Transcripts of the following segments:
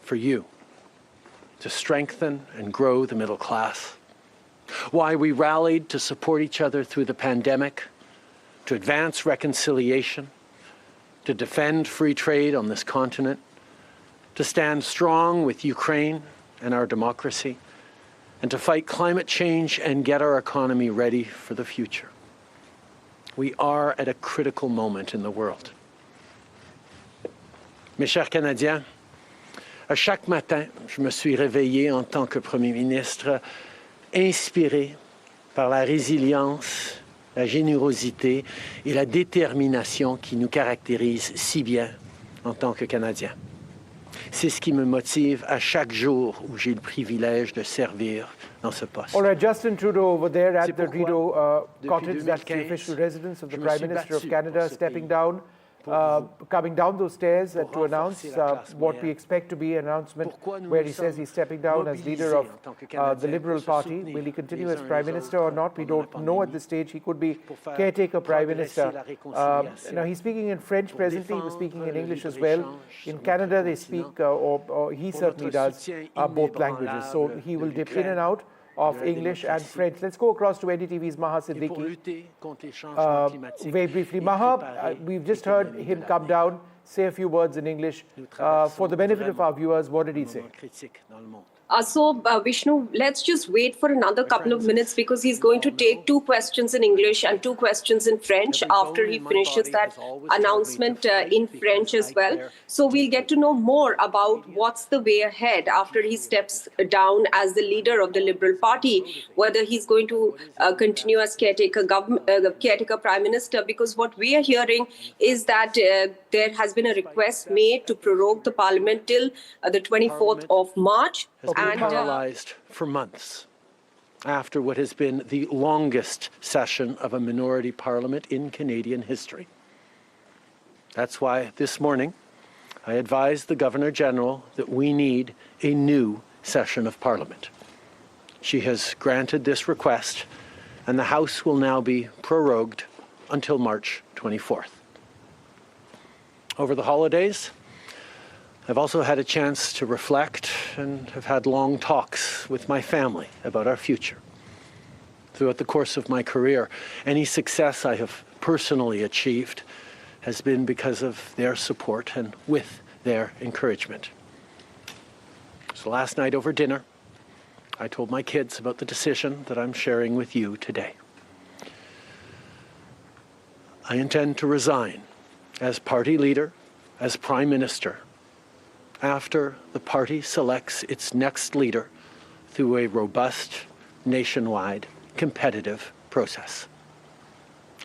for you to strengthen and grow the middle class, why we rallied to support each other through the pandemic, to advance reconciliation, to defend free trade on this continent, to stand strong with Ukraine and our democracy, and to fight climate change and get our economy ready for the future. We are at a critical moment in the world. Mes chers Canadiens, à chaque matin, je me suis réveillé en tant que Premier ministre, inspiré par la résilience, la générosité et la détermination qui nous caractérisent si bien en tant que Canadiens. C'est ce qui me motive à chaque jour où j'ai le privilège de servir dans ce poste. All right, Justin Trudeau over there at the Rideau Cottage, that's the official residence of the Prime Minister of Canada, stepping down, coming down those stairs to announce what we expect to be an announcement where he says he's stepping down as leader of the Liberal Party. Will he continue as Prime Minister or not? We don't know at this stage. He could be caretaker Prime Minister. Now, he's speaking in French presently. He was speaking in English as well. In Canada, they speak, or he certainly does, both languages. So he will dip in and out of English and French. Let's go across to NDTV's Maha Siddiqui. Very briefly, Maha, we've just heard him come down, say a few words in English. For the benefit of our viewers, what did he say? Vishnu, let's just wait for another couple of minutes because he's going to take 2 questions in English and 2 questions in French after he finishes that announcement in French as well. So we'll get to know more about what's the way ahead after he steps down as the leader of the Liberal Party, whether he's going to continue as caretaker Prime Minister, because what we are hearing is that there has been a request made to prorogue the Parliament till the 24th of March. Has been paralyzed for months after what has been the longest session of a minority parliament in Canadian history. That's why this morning I advised the Governor-General that we need a new session of Parliament. She has granted this request, and the House will now be prorogued until March 24th. Over the holidays, I've also had a chance to reflect and have had long talks with my family about our future. Throughout the course of my career, any success I have personally achieved has been because of their support and with their encouragement. So last night over dinner, I told my kids about the decision that I'm sharing with you today. I intend to resign as party leader, as Prime Minister, after the party selects its next leader through a robust, nationwide, competitive process.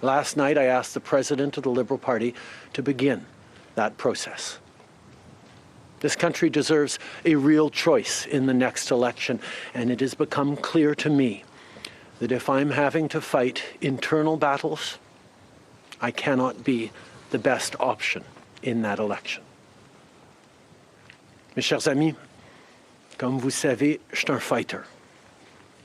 Last night, I asked the President of the Liberal Party to begin that process. This country deserves a real choice in the next election, and it has become clear to me that if I'm having to fight internal battles, I cannot be the best option in that election. Mes chers amis, comme vous savez, je suis un fighter.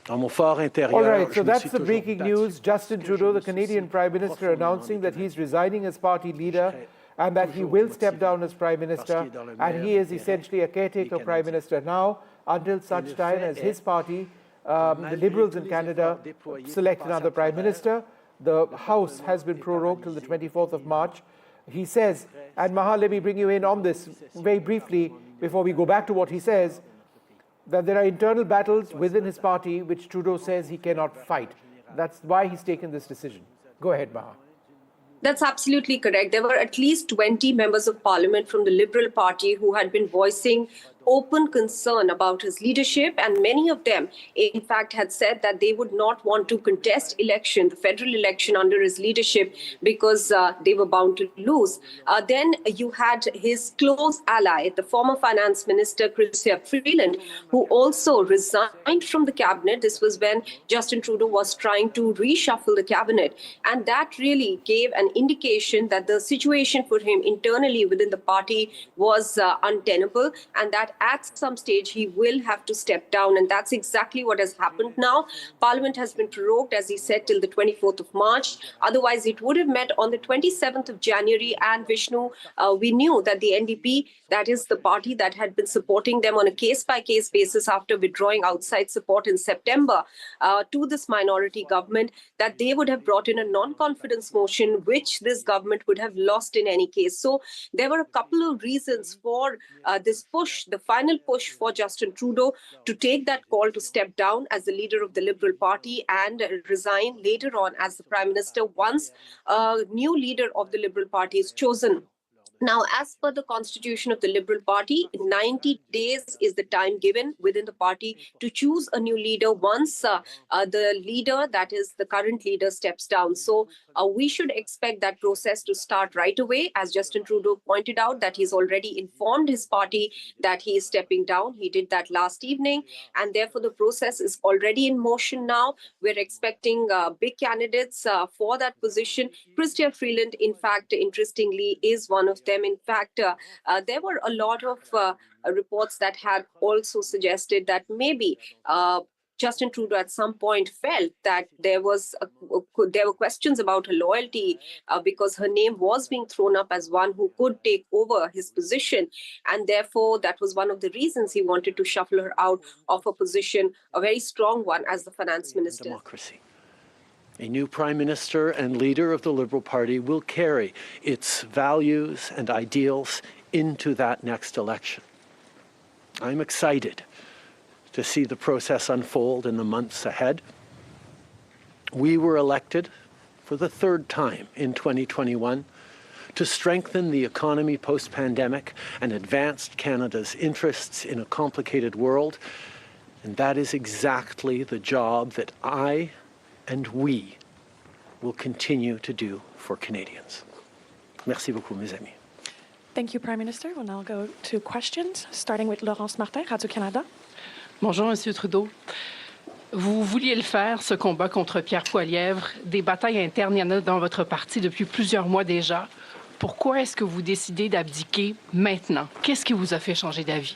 Dans mon fort intérieur, all right, so that's the breaking news. Justin Trudeau, the Canadian Prime Minister, announcing that he's resigning as party leader and that he will step down as Prime Minister. And he is essentially a caretaker Prime Minister now until such time as his party, the Liberals in Canada, select another Prime Minister. The House has been prorogued till the 24th of March. He says, and Maha, let me bring you in on this very briefly before we go back to what he says, that there are internal battles within his party which Trudeau says he cannot fight. That's why he's taken this decision. Go ahead, Maha. That's absolutely correct. There were at least 20 members of Parliament from the Liberal Party who had been voicing open concern about his leadership, and many of them, in fact, had said that they would not want to contest the federal election under his leadership because they were bound to lose. Then you had his close ally, the former Finance Minister, Chrystia Freeland, who also resigned from the cabinet. This was when Justin Trudeau was trying to reshuffle the cabinet. And that really gave an indication that the situation for him internally within the party was untenable, and that that at some stage he will have to step down, and that's exactly what has happened now. Parliament has been prorogued, as he said, till the 24th of March. Otherwise, it would have met on the 27th of January, and Vishnu, we knew that the NDP, that is the party that had been supporting them on a case-by-case basis after withdrawing outside support in September to this minority government, that they would have brought in a non-confidence motion, which this government would have lost in any case. So there were a couple of reasons for this push, the final push for Justin Trudeau to take that call to step down as the leader of the Liberal Party and resign later on as the Prime Minister once a new leader of the Liberal Party is chosen. Now, as per the constitution of the Liberal Party, 90 days is the time given within the party to choose a new leader once the leader, that is the current leader, steps down. So we should expect that process to start right away. As Justin Trudeau pointed out, that he's already informed his party that he is stepping down. He did that last evening, and therefore the process is already in motion now. We're expecting big candidates for that position. Chrystia Freeland, in fact, interestingly, is one of them. In fact, there were a lot of reports that had also suggested that maybe Justin Trudeau at some point felt that there were questions about her loyalty because her name was being thrown up as one who could take over his position. And therefore, that was one of the reasons he wanted to shuffle her out of a position, a very strong one, as the finance minister. Democracy. A new Prime Minister and leader of the Liberal Party will carry its values and ideals into that next election. I'm excited to see the process unfold in the months ahead. We were elected for the third time in 2021 to strengthen the economy post-pandemic and advance Canada's interests in a complicated world. And that is exactly the job that I and we will continue to do for Canadians. Merci beaucoup, mes amis. Thank you, Prime Minister. We'll now go to questions, starting with Laurence Martin, Radio-Canada. Bonjour, Monsieur Trudeau. Vous vouliez le faire, ce combat contre Pierre Poilievre. Des batailles internes, il y en a dans votre parti depuis plusieurs mois déjà. Pourquoi est-ce que vous décidez d'abdiquer maintenant? Qu'est-ce qui vous a fait changer d'avis?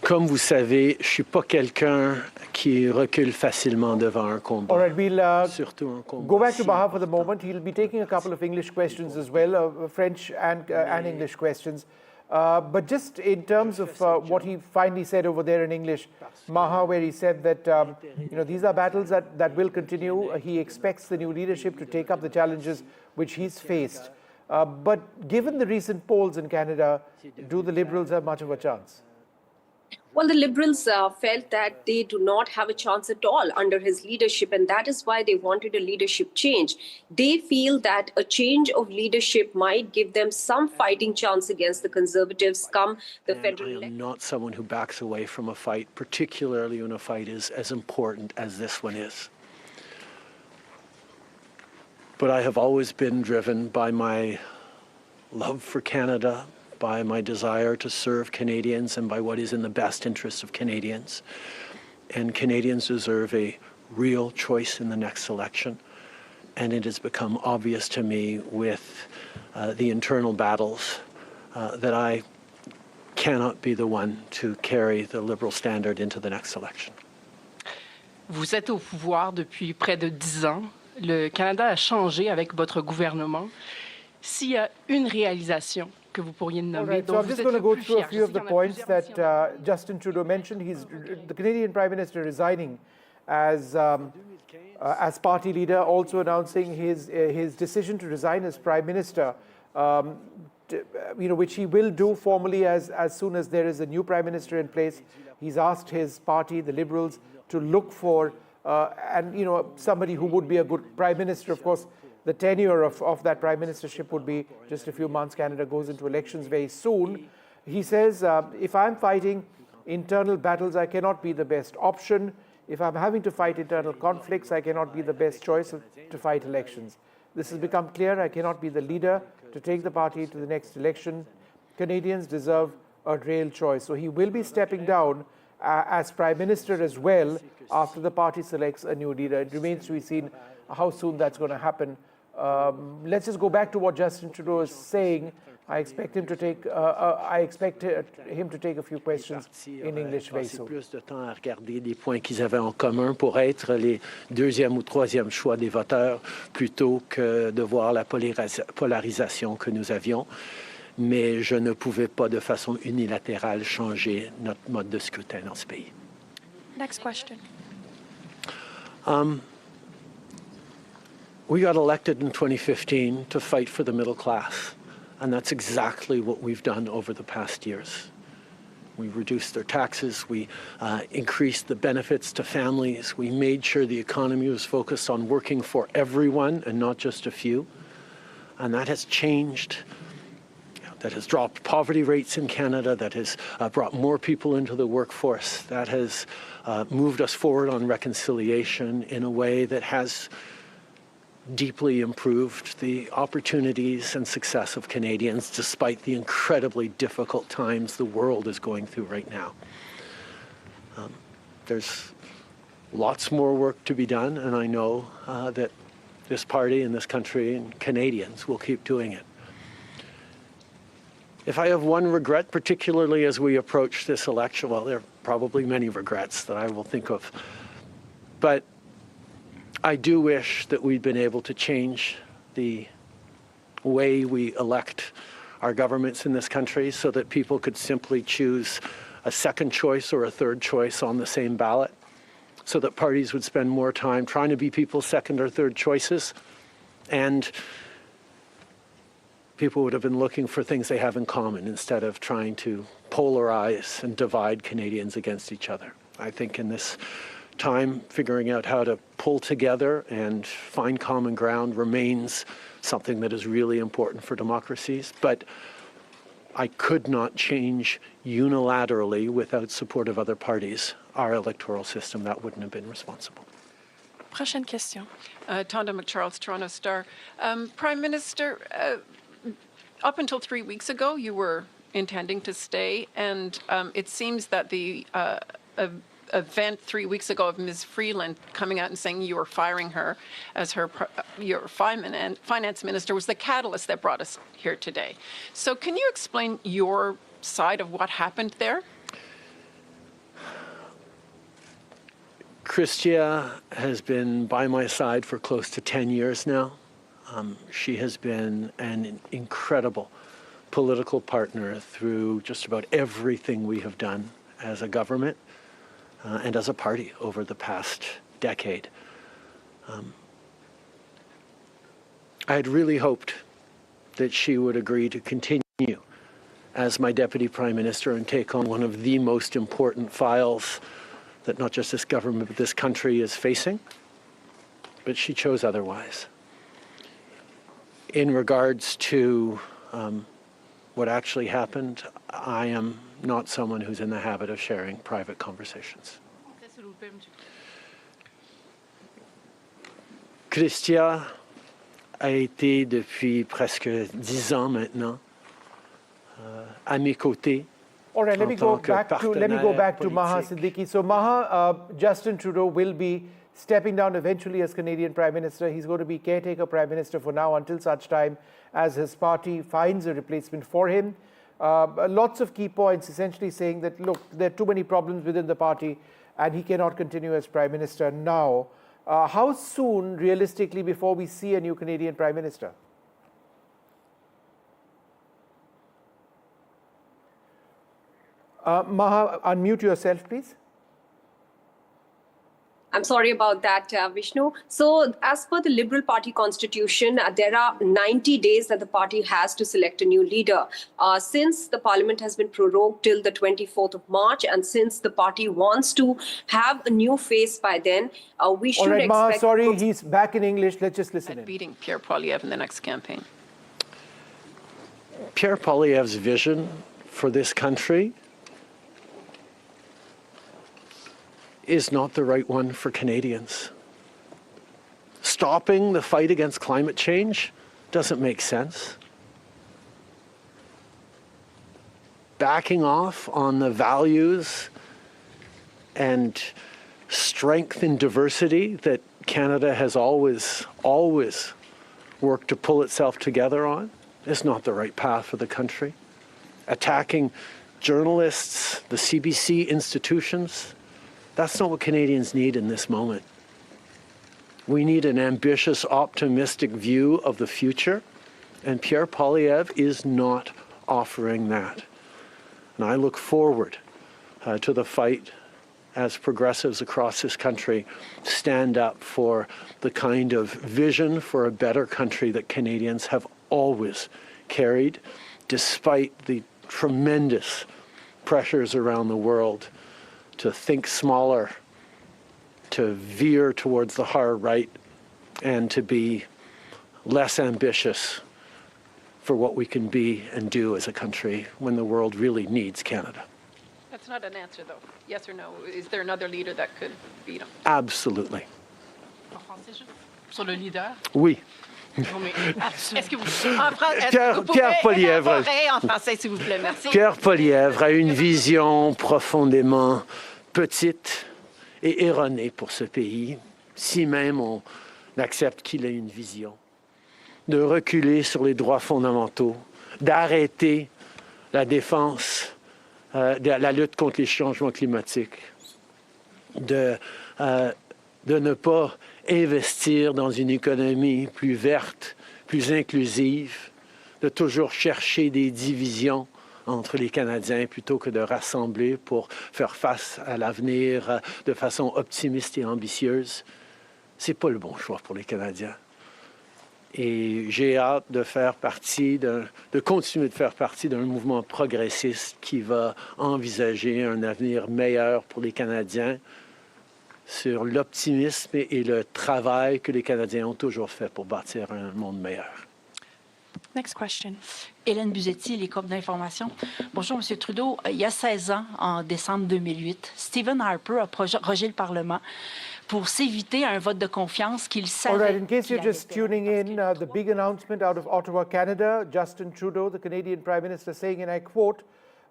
Comme vous savez, je ne suis pas quelqu'un qui recule facilement devant un combat. All right, we'll Surtout un combat. go back to Maha for the moment. He'll be taking a couple of English questions as well, French and English questions. But just in terms of what he finally said over there in English, Maha, where he said that these are battles that will continue. He expects the new leadership to take up the challenges which he's faced. But given the recent polls in Canada, do the Liberals have much of a chance? Well, the Liberals felt that they do not have a chance at all under his leadership, and that is why they wanted a leadership change. They feel that a change of leadership might give them some fighting chance against the Conservatives come the federal election. I am not someone who backs away from a fight, particularly when a fight is as important as this one is. But I have always been driven by my love for Canada, by my desire to serve Canadians, and by what is in the best interest of Canadians. And Canadians deserve a real choice in the next election. And it has become obvious to me with the internal battles that I cannot be the one to carry the Liberal standard into the next election. Vous êtes au pouvoir depuis près de 10 ans. Le Canada a changé avec votre gouvernement. S'il y a une réalisation que vous pourriez nommer, So I'm just going to go through a few of the points that Justin Trudeau mentioned. He's the Canadian Prime Minister resigning as party leader, also announcing his decision to resign as Prime Minister, which he will do formally as soon as there is a new Prime Minister in place. He's asked his party, the Liberals, to look for somebody who would be a good Prime Minister. Of course, the tenure of that prime ministership would be just a few months. Canada goes into elections very soon. He says, if I'm fighting internal battles, I cannot be the best option. If I'm having to fight internal conflicts, I cannot be the best choice to fight elections. This has become clear. I cannot be the leader to take the party to the next election. Canadians deserve a real choice. So he will be stepping down as Prime Minister as well after the party selects a new leader. It remains to be seen how soon that's going to happen. Let's just go back to what Justin Trudeau is saying. I expect him to take a few questions in English very soon. Plus de temps à regarder les points qu'ils avaient en commun pour être les deuxième ou troisième choix des voteurs plutôt que de voir la polarisation que nous avions. Mais je ne pouvais pas de façon unilatérale changer notre mode de scrutin dans ce pays. Next question. We got elected in 2015 to fight for the middle class, and that's exactly what we've done over the past years. We reduced their taxes, we increased the benefits to families, we made sure the economy was focused on working for everyone and not just a few, and that has changed. That has dropped poverty rates in Canada, that has brought more people into the workforce, that has moved us forward on reconciliation in a way that has deeply improved the opportunities and success of Canadians despite the incredibly difficult times the world is going through right now. There's lots more work to be done, and I know that this party and this country and Canadians will keep doing it. If I have one regret, particularly as we approach this election, well, there are probably many regrets that I will think of, but I do wish that we'd been able to change the way we elect our governments in this country so that people could simply choose a second choice or a third choice on the same ballot, so that parties would spend more time trying to be people's second or third choices, and people would have been looking for things they have in common instead of trying to polarize and divide Canadians against each other. I think in this time, figuring out how to pull together and find common ground remains something that is really important for democracies. But I could not change unilaterally without support of other parties our electoral system. That wouldn't have been responsible. Prochaine question. Tonda McCharles, Toronto Star. Prime Minister, up until 3 weeks ago, you were intending to stay, and it seems that the event 3 weeks ago of Ms. Freeland coming out and saying you were firing her as your finance minister was the catalyst that brought us here today. So can you explain your side of what happened there? Chrystia has been by my side for close to 10 years now. She has been an incredible political partner through just about everything we have done as a government and as a party over the past decade. I had really hoped that she would agree to continue as my Deputy Prime Minister and take on one of the most important files that not just this government but this country is facing, but she chose otherwise. In regards to what actually happened, I am not someone who's in the habit of sharing private conversations. Chrystia a été depuis presque 10 ans maintenant à mes côtés. All right, let me go back to Maha Siddiqui. So Maha, Justin Trudeau will be stepping down eventually as Canadian Prime Minister. He's going to be caretaker Prime Minister for now until such time as his party finds a replacement for him. Lots of key points essentially saying that, look, there are too many problems within the party and he cannot continue as Prime Minister now. How soon, realistically, before we see a new Canadian Prime Minister? Maha, unmute yourself, please. I'm sorry about that, Vishnu. So as per the Liberal Party constitution, there are 90 days that the party has to select a new leader. Since the parliament has been prorogued till the 24th of March, and since the party wants to have a new face by then, we should expect... All right, Maha, sorry, he's back in English. Let's just listen in. Beating Pierre Poilievre in the next campaign. Pierre Poilievre's vision for this country is not the right one for Canadians. Stopping the fight against climate change doesn't make sense. Backing off on the values and strength in diversity that Canada has always worked to pull itself together on is not the right path for the country. Attacking journalists, the CBC institutions, that's not what Canadians need in this moment. We need an ambitious, optimistic view of the future, and Pierre Poilievre is not offering that. And I look forward to the fight as progressives across this country stand up for the kind of vision for a better country that Canadians have always carried, despite the tremendous pressures around the world to think smaller, to veer towards the hard right, and to be less ambitious for what we can be and do as a country when the world really needs Canada. That's not an answer, though. Yes or no? Is there another leader that could beat him? Absolutely. En français, sur le leader? Oui. Est-ce que vous Pierre Poilievre. élaborer en français, s'il vous plaît? Merci. Pierre Poilievre a une vision profondément petite et erronée pour ce pays, si même on accepte qu'il ait une vision, de reculer sur les droits fondamentaux, d'arrêter la défense, la lutte contre les changements climatiques, de ne pas investir dans une économie plus verte, plus inclusive, de toujours chercher des divisions entre les Canadiens plutôt que de rassembler pour faire face à l'avenir de façon optimiste et ambitieuse. C'est pas le bon choix pour les Canadiens. Et j'ai hâte de faire partie, de continuer de faire partie d'un mouvement progressiste qui va envisager un avenir meilleur pour les Canadiens sur l'optimisme et le travail que les Canadiens ont toujours fait pour bâtir un monde meilleur. Next question. Hélène Buzetti, les corps d'information. Bonjour, M. Trudeau. Il y a 16 ans, en décembre 2008, Stephen Harper a prorogé le Parlement pour s'éviter un vote de confiance qu'il savait. All right, in case you're just tuning in, the big announcement out of Ottawa, Canada, Justin Trudeau, the Canadian Prime Minister, saying, and I quote,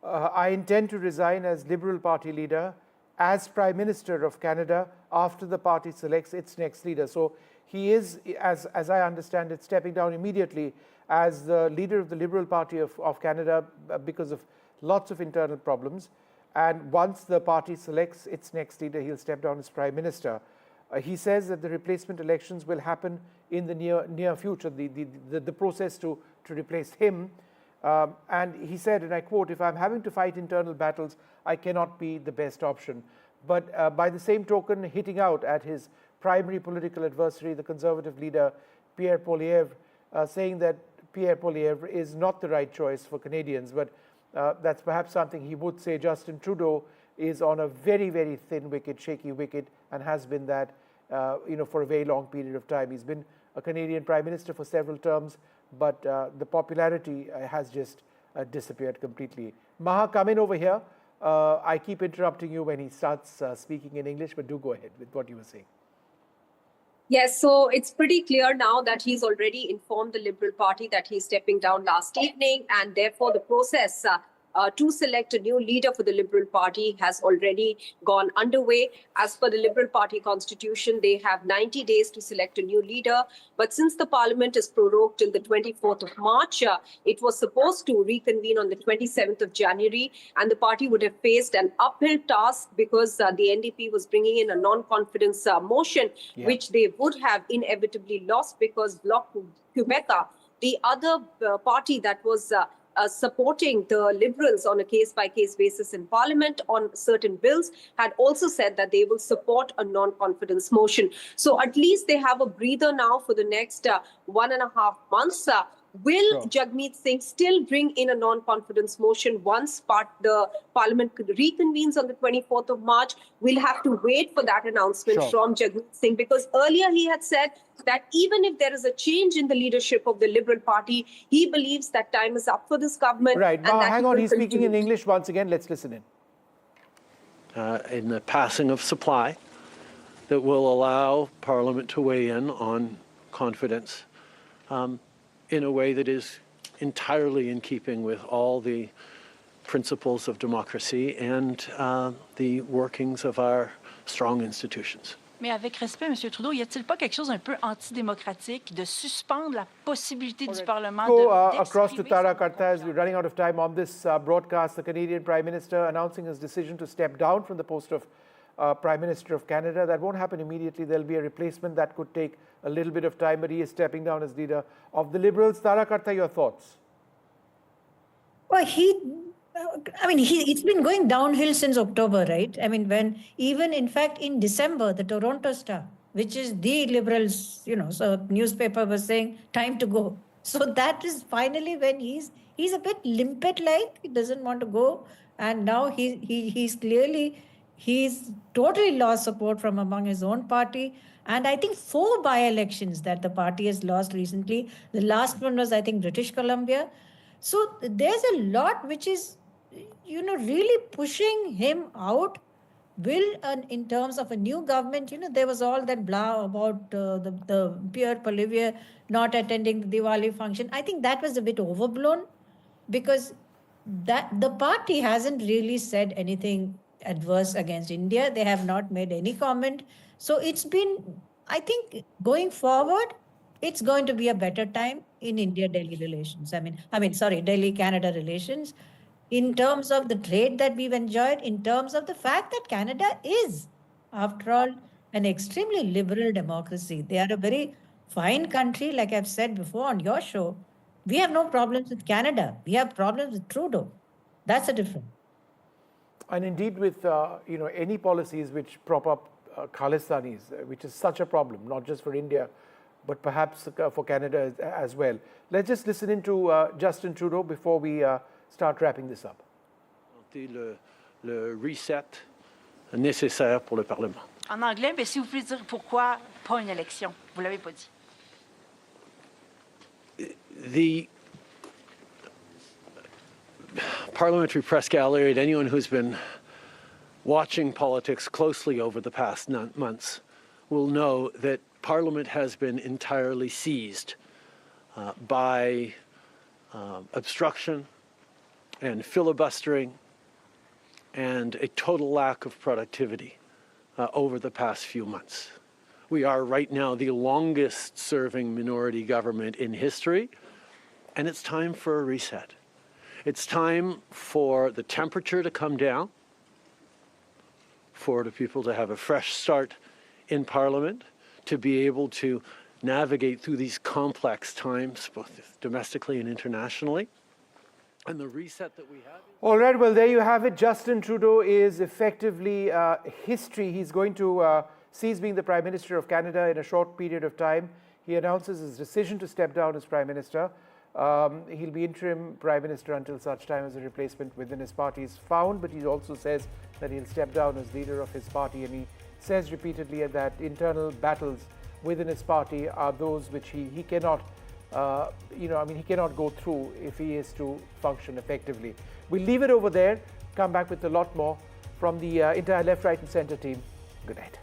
I intend to resign as Liberal Party leader as Prime Minister of Canada after the party selects its next leader. So he is, as I understand it, stepping down immediately as the leader of the Liberal Party of Canada because of lots of internal problems. And once the party selects its next leader, he'll step down as Prime Minister. He says that the replacement elections will happen in the near future, the process to replace him. And he said, and I quote, if I'm having to fight internal battles, I cannot be the best option. But by the same token, hitting out at his primary political adversary, the Conservative leader, Pierre Poilievre, saying that Pierre Poilievre is not the right choice for Canadians. But that's perhaps something he would say. Justin Trudeau is on a very, very thin wicket, shaky wicket, and has been that for a very long period of time. He's been a Canadian Prime Minister for several terms, but the popularity has just disappeared completely. Maha, come in over here. I keep interrupting you when he starts speaking in English, but do go ahead with what you were saying. Yes, so it's pretty clear now that he's already informed the Liberal Party that he's stepping down last evening, and therefore the process to select a new leader for the Liberal Party has already gone underway. As per the Liberal Party constitution, they have 90 days to select a new leader. But since the Parliament is prorogued till the 24th of March, it was supposed to reconvene on the 27th of January, and the party would have faced an uphill task because the NDP was bringing in a non-confidence motion, which they would have inevitably lost because Bloc Québécois, the other party that was supporting the Liberals on a case-by-case basis in Parliament on certain bills, had also said that they will support a non-confidence motion. So at least they have a breather now for the next 1.5 months. Will Jagmeet Singh still bring in a non-confidence motion once the Parliament reconvenes on the 24th of March? We'll have to wait for that announcement from Jagmeet Singh, because earlier he had said that even if there is a change in the leadership of the Liberal Party, he believes that time is up for this government. Right. Now, hang on. He's speaking in English once again. Let's listen in the passing of supply that will allow Parliament to weigh in on confidence in a way that is entirely in keeping with all the principles of democracy and the workings of our strong institutions. Mais avec respect, M. Trudeau, y a-t-il pas quelque chose un peu antidémocratique de suspendre la possibilité du Parlement Go de across to Tara d'exprimer Karta as we're running out of time on this broadcast. The Canadian Prime Minister announcing his decision to step down from the post of Prime Minister of Canada. That won't happen immediately. There'll be a replacement that could take a little bit of time, but he is stepping down as leader of the Liberals. Tara Karta, your thoughts? Well, it's been going downhill since October, right? I mean, in fact, in December, the Toronto Star, which is the Liberals, so newspaper was saying, time to go. So that is finally when he's a bit limpet-like, he doesn't want to go. And now he's totally lost support from among his own party. And I think 4 by-elections that the party has lost recently. The last one was, I think, British Columbia. So there's a lot which is, really pushing him out. In terms of a new government, there was all that blah about the Pierre Poilievre not attending the Diwali function. I think that was a bit overblown because the party hasn't really said anything adverse against India. They have not made any comment. So it's been, I think, going forward, it's going to be a better time in India-Delhi relations. Delhi-Canada relations. In terms of the trade that we've enjoyed, in terms of the fact that Canada is, after all, an extremely liberal democracy. They are a very fine country, like I've said before on your show. We have no problems with Canada. We have problems with Trudeau. That's the difference. And indeed with, any policies which prop up Khalistanis, which is such a problem, not just for India, but perhaps for Canada as well. Let's just listen into Justin Trudeau before we start wrapping this up. Le reset nécessaire pour le Parlement. En anglais, mais si vous pouvez dire pourquoi pas une élection, vous l'avez pas dit. The parliamentary press gallery, and anyone who's been watching politics closely over the past months will know that Parliament has been entirely seized by obstruction and filibustering and a total lack of productivity over the past few months. We are right now the longest serving minority government in history, and it's time for a reset. It's time for the temperature to come down, for the people to have a fresh start in Parliament, to be able to navigate through these complex times, both domestically and internationally. And the reset that we have. All right, well, there you have it. Justin Trudeau is effectively history. He's going to cease being the Prime Minister of Canada in a short period of time. He announces his decision to step down as Prime Minister. He'll be interim Prime Minister until such time as a replacement within his party is found, but he also says that he'll step down as leader of his party, and he says repeatedly that internal battles within his party are those which he cannot he cannot go through if he is to function effectively. We'll leave it over there, come back with a lot more from the entire left, right and center team. Good night.